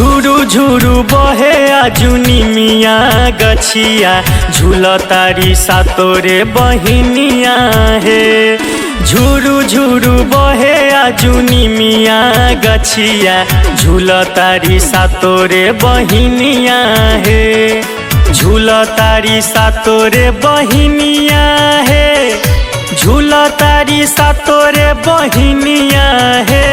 झुरु झुरु बहे आजुनी मिया गछिया झूलतारी सातोरे बहिनिया हे। झुरु झुरु बहे आजुनी मिया गछिया झूलतारी सातोरे बहिनिया हे। झूलतारी सातोरे बहिनिया हे। झूलतारी सातोरे बहिनिया हे।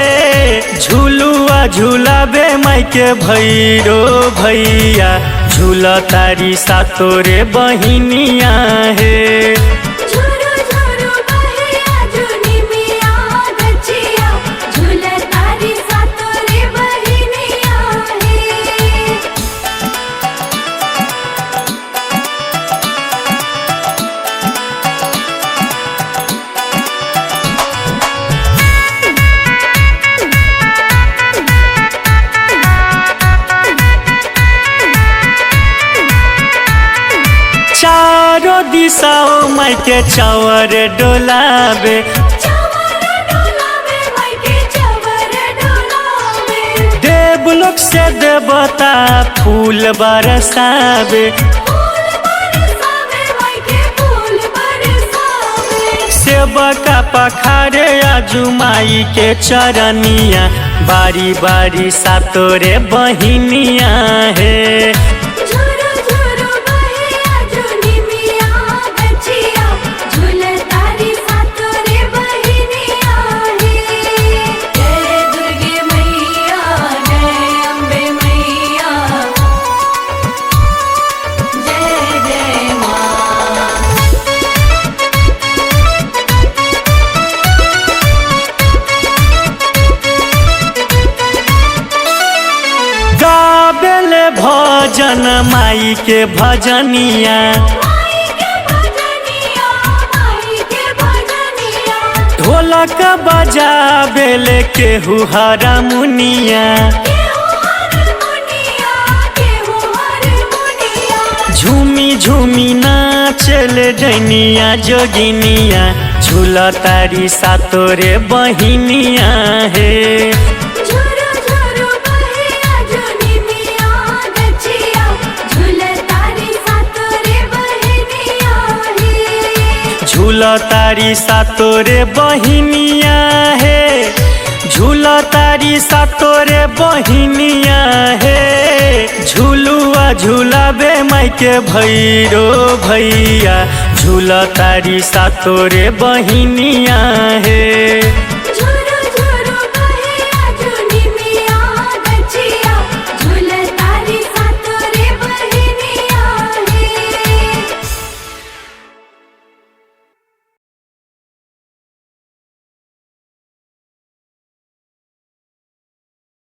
झुलुआ झुलाबे माइके भैरो भैया झूलतारी सातोरे बहिनिया हे। चारों दिशाओं माइके चावर डोलाबे। देवलोक से देवता फूल बरसाबे। सेवका पखारे आजू माई के चरनिया बारी बारी सातोरे बहिनिया हे। गाबेले भजन माई के भजनिया। ढोलक बजाबेले केहू हारमोनिया। झूमी झूमी नाचले डैनिया जोगिनिया झूलतारी सातोरे बहिनिया हे। झूलतारी सातोरे बहिनिया हे। झूलतारी सातोरे बहिनिया हे। झुलुआ झुलाबे माइके भैरो भैया झूलतारी सातोरे बहिनिया हे।